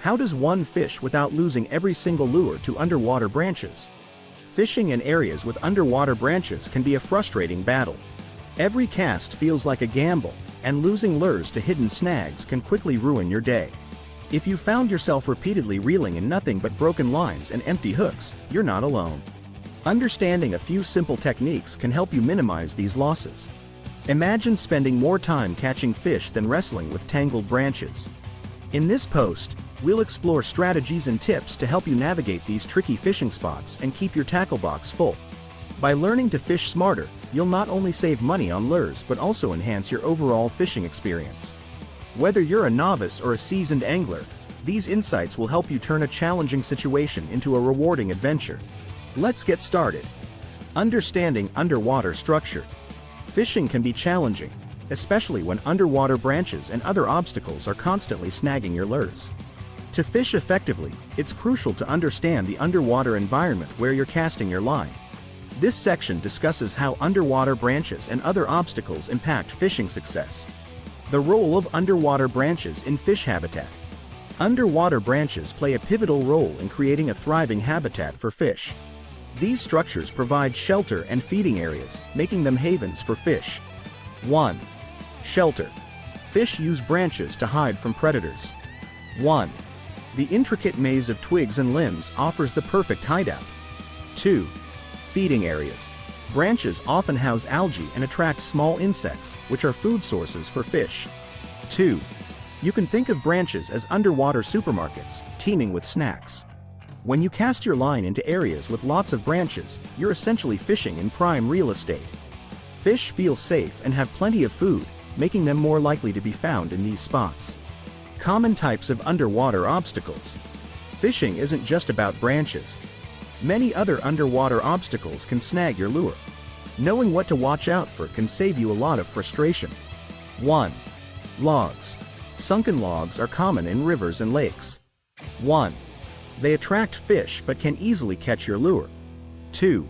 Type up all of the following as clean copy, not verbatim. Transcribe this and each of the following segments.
How does one fish without losing every single lure to underwater branches? Fishing in areas with underwater branches can be a frustrating battle. Every cast feels like a gamble, and losing lures to hidden snags can quickly ruin your day. If you found yourself repeatedly reeling in nothing but broken lines and empty hooks, you're not alone. Understanding a few simple techniques can help you minimize these losses. Imagine spending more time catching fish than wrestling with tangled branches. In this post, we'll explore strategies and tips to help you navigate these tricky fishing spots and keep your tackle box full. By learning to fish smarter, you'll not only save money on lures but also enhance your overall fishing experience. Whether you're a novice or a seasoned angler, these insights will help you turn a challenging situation into a rewarding adventure. Let's get started. Understanding underwater structure. Fishing can be challenging, especially when underwater branches and other obstacles are constantly snagging your lures. To fish effectively, it's crucial to understand the underwater environment where you're casting your line. This section discusses how underwater branches and other obstacles impact fishing success. The role of underwater branches in fish habitat. Underwater branches play a pivotal role in creating a thriving habitat for fish. These structures provide shelter and feeding areas, making them havens for fish. 1. Shelter. Fish use branches to hide from predators. 1. The intricate maze of twigs and limbs offers the perfect hideout. 2. Feeding areas. Branches often house algae and attract small insects, which are food sources for fish. 2. You can think of branches as underwater supermarkets, teeming with snacks. When you cast your line into areas with lots of branches, you're essentially fishing in prime real estate. Fish feel safe and have plenty of food, making them more likely to be found in these spots. Common types of underwater obstacles. Fishing isn't just about branches. Many other underwater obstacles can snag your lure. Knowing what to watch out for can save you a lot of frustration. 1. Logs. Sunken logs are common in rivers and lakes. 1. They attract fish but can easily catch your lure. 2.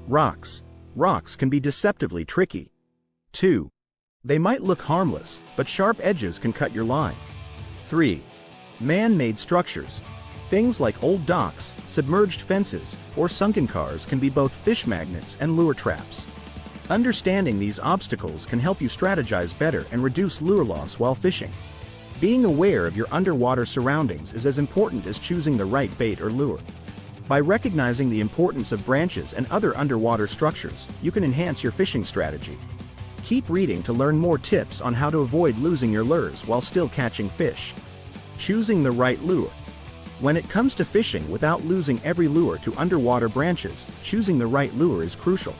Rocks. Rocks can be deceptively tricky. 2. They might look harmless, but sharp edges can cut your line. 3. Man-made structures. Things like old docks, submerged fences, or sunken cars can be both fish magnets and lure traps. Understanding these obstacles can help you strategize better and reduce lure loss while fishing. Being aware of your underwater surroundings is as important as choosing the right bait or lure. By recognizing the importance of branches and other underwater structures, you can enhance your fishing strategy. Keep reading to learn more tips on how to avoid losing your lures while still catching fish. Choosing the right lure. When it comes to fishing without losing every lure to underwater branches, choosing the right lure is crucial.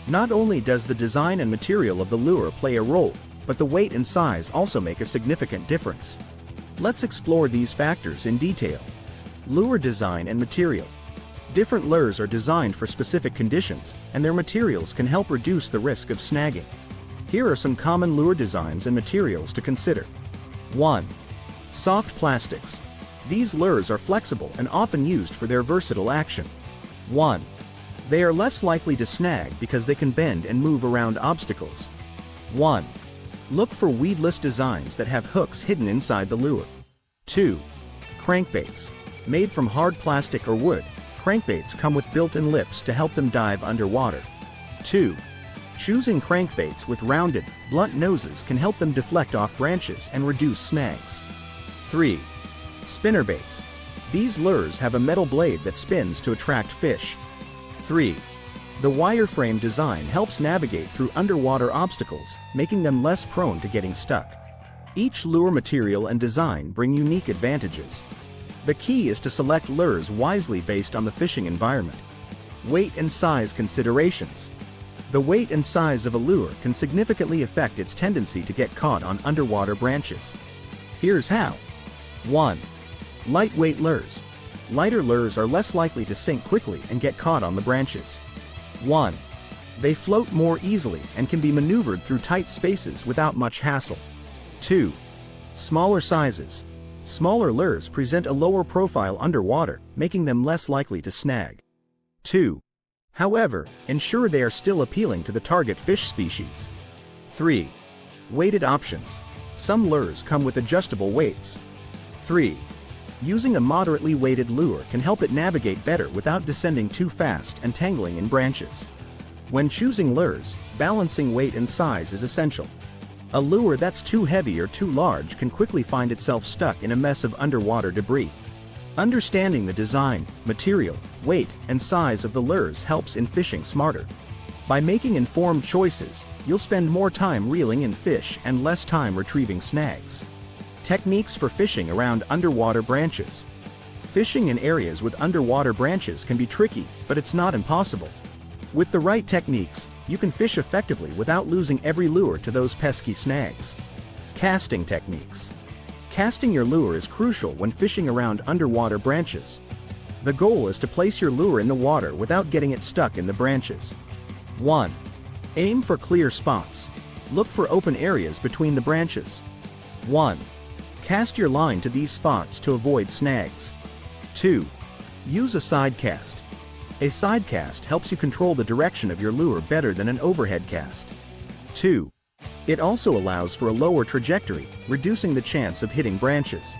Not only does the design and material of the lure play a role, but the weight and size also make a significant difference. Let's explore these factors in detail. Lure design and material. Different lures are designed for specific conditions, and their materials can help reduce the risk of snagging. Here are some common lure designs and materials to consider. 1. Soft plastics. These lures are flexible and often used for their versatile action. 1. They are less likely to snag because they can bend and move around obstacles. 1. Look for weedless designs that have hooks hidden inside the lure. 2. Crankbaits. Made from hard plastic or wood, crankbaits come with built-in lips to help them dive underwater. 2. Choosing crankbaits with rounded, blunt noses can help them deflect off branches and reduce snags. 3. Spinnerbaits. These lures have a metal blade that spins to attract fish. 3. The wireframe design helps navigate through underwater obstacles, making them less prone to getting stuck. Each lure material and design bring unique advantages. The key is to select lures wisely based on the fishing environment. Weight and size considerations. The weight and size of a lure can significantly affect its tendency to get caught on underwater branches. Here's how. 1. Lightweight lures. Lighter lures are less likely to sink quickly and get caught on the branches. 1. They float more easily and can be maneuvered through tight spaces without much hassle. 2. Smaller sizes. Smaller lures present a lower profile underwater, making them less likely to snag. 2. However, ensure they are still appealing to the target fish species. 3. Weighted options. Some lures come with adjustable weights. 3. Using a moderately weighted lure can help it navigate better without descending too fast and tangling in branches. When choosing lures, balancing weight and size is essential. A lure that's too heavy or too large can quickly find itself stuck in a mess of underwater debris. Understanding the design, material, weight, and size of the lures helps in fishing smarter. By making informed choices, you'll spend more time reeling in fish and less time retrieving snags. Techniques for fishing around underwater branches. Fishing in areas with underwater branches can be tricky, but it's not impossible. With the right techniques, you can fish effectively without losing every lure to those pesky snags. Casting techniques. Casting your lure is crucial when fishing around underwater branches. The goal is to place your lure in the water without getting it stuck in the branches. 1. Aim for clear spots. Look for open areas between the branches. 1. Cast your line to these spots to avoid snags. 2. Use a side cast. A side cast helps you control the direction of your lure better than an overhead cast. 2. It also allows for a lower trajectory, reducing the chance of hitting branches.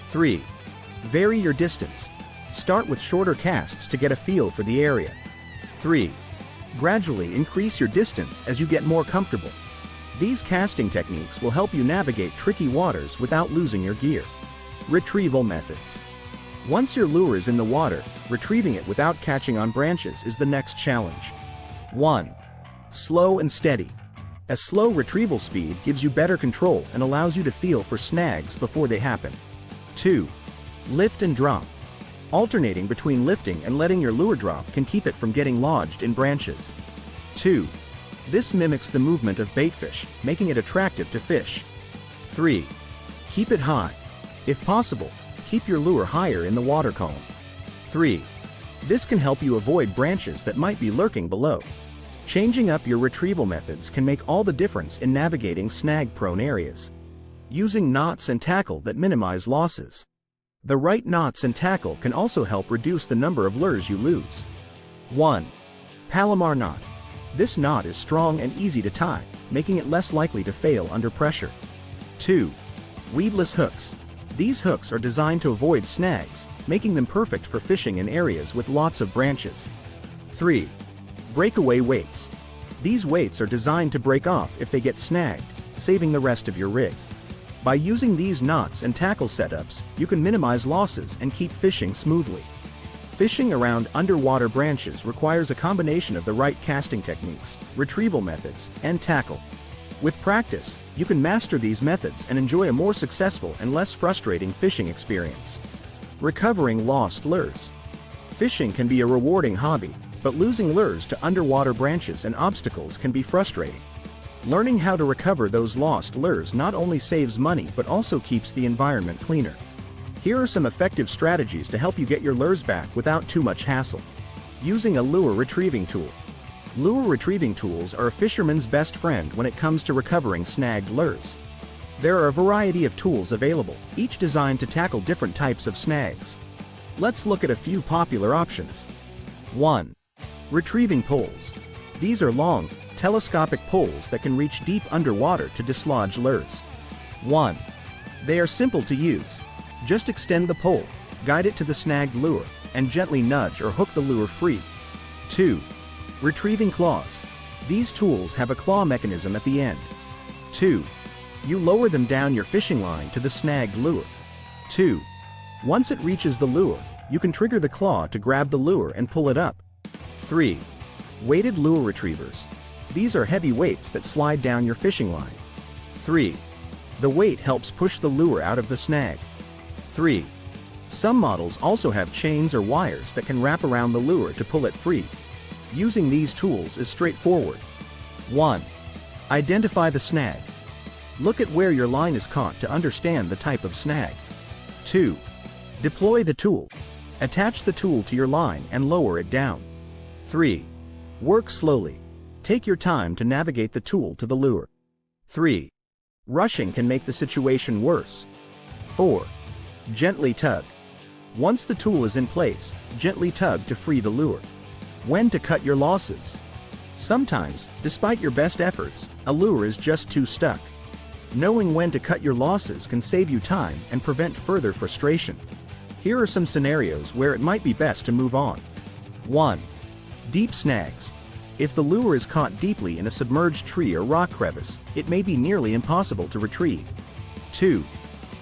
3. Vary your distance. Start with shorter casts to get a feel for the area. 3. Gradually increase your distance as you get more comfortable. These casting techniques will help you navigate tricky waters without losing your gear. Retrieval methods. Once your lure is in the water, retrieving it without catching on branches is the next challenge. 1. Slow and steady. A slow retrieval speed gives you better control and allows you to feel for snags before they happen. 2. Lift and drop. Alternating between lifting and letting your lure drop can keep it from getting lodged in branches. 2. This mimics the movement of baitfish, making it attractive to fish. 3. Keep it high. If possible, keep your lure higher in the water column. 3. This can help you avoid branches that might be lurking below. Changing up your retrieval methods can make all the difference in navigating snag-prone areas. Using knots and tackle that minimize losses. The right knots and tackle can also help reduce the number of lures you lose. 1. Palomar knot. This knot is strong and easy to tie, making it less likely to fail under pressure. 2. Weedless hooks. These hooks are designed to avoid snags, making them perfect for fishing in areas with lots of branches. 3. Breakaway weights. These weights are designed to break off if they get snagged, saving the rest of your rig. By using these knots and tackle setups, you can minimize losses and keep fishing smoothly. Fishing around underwater branches requires a combination of the right casting techniques, retrieval methods, and tackle. With practice, you can master these methods and enjoy a more successful and less frustrating fishing experience. Recovering lost lures. Fishing can be a rewarding hobby, but losing lures to underwater branches and obstacles can be frustrating. Learning how to recover those lost lures not only saves money but also keeps the environment cleaner. Here are some effective strategies to help you get your lures back without too much hassle. Using a lure retrieving tool. Lure retrieving tools are a fisherman's best friend when it comes to recovering snagged lures. There are a variety of tools available, each designed to tackle different types of snags. Let's look at a few popular options. 1. Retrieving poles. These are long, telescopic poles that can reach deep underwater to dislodge lures. 1. They are simple to use. Just extend the pole, guide it to the snagged lure, and gently nudge or hook the lure free. 2. Retrieving claws. These tools have a claw mechanism at the end. 2. You lower them down your fishing line to the snagged lure. 2. Once it reaches the lure, you can trigger the claw to grab the lure and pull it up. 3. Weighted lure retrievers. These are heavy weights that slide down your fishing line. 3. The weight helps push the lure out of the snag. 3. Some models also have chains or wires that can wrap around the lure to pull it free. Using these tools is straightforward. 1. Identify the snag. Look at where your line is caught to understand the type of snag. 2. Deploy the tool. Attach the tool to your line and lower it down. 3. Work slowly. Take your time to navigate the tool to the lure. 3. Rushing can make the situation worse. 4. Gently tug. Once the tool is in place, gently tug to free the lure. When to cut your losses. Sometimes, despite your best efforts, a lure is just too stuck. Knowing when to cut your losses can save you time and prevent further frustration. Here are some scenarios where it might be best to move on. 1. Deep snags. If the lure is caught deeply in a submerged tree or rock crevice, it may be nearly impossible to retrieve. 2.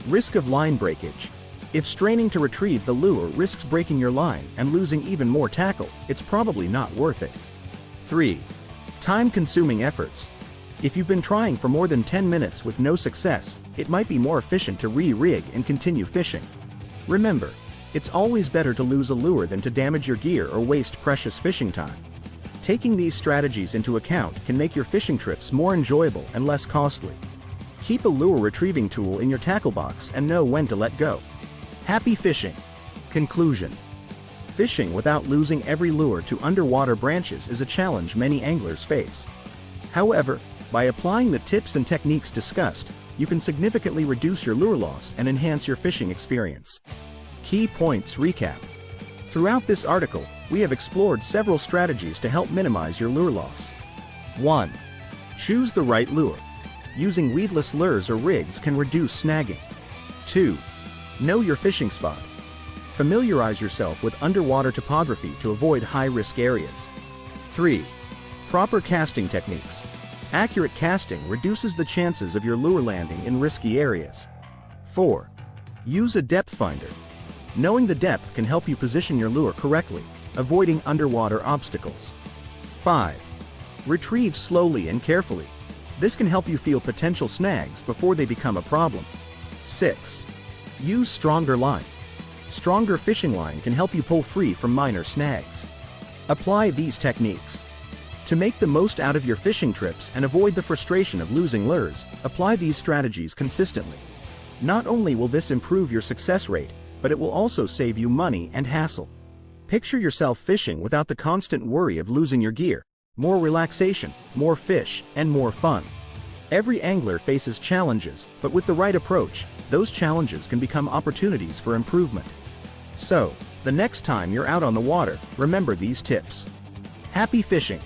Risk of line breakage. If straining to retrieve the lure risks breaking your line and losing even more tackle, it's probably not worth it. 3. Time-consuming efforts. If you've been trying for more than 10 minutes with no success, it might be more efficient to re-rig and continue fishing. Remember, it's always better to lose a lure than to damage your gear or waste precious fishing time. Taking these strategies into account can make your fishing trips more enjoyable and less costly. Keep a lure retrieving tool in your tackle box and know when to let go. Happy fishing! Conclusion. Fishing without losing every lure to underwater branches is a challenge many anglers face. However, by applying the tips and techniques discussed, you can significantly reduce your lure loss and enhance your fishing experience. Key points recap. Throughout this article, we have explored several strategies to help minimize your lure loss. 1. Choose the right lure. Using weedless lures or rigs can reduce snagging. 2. Know your fishing spot. Familiarize yourself with underwater topography to avoid high-risk areas. 3. Proper casting techniques. Accurate casting reduces the chances of your lure landing in risky areas. 4. Use a depth finder. Knowing the depth can help you position your lure correctly, avoiding underwater obstacles. 5. Retrieve slowly and carefully. This can help you feel potential snags before they become a problem. 6. Use stronger line. Stronger fishing line can help you pull free from minor snags. Apply these techniques. To make the most out of your fishing trips and avoid the frustration of losing lures, apply these strategies consistently. Not only will this improve your success rate, but it will also save you money and hassle. Picture yourself fishing without the constant worry of losing your gear. More relaxation, more fish, and more fun. Every angler faces challenges, but with the right approach, those challenges can become opportunities for improvement. So, the next time you're out on the water, remember these tips. Happy fishing!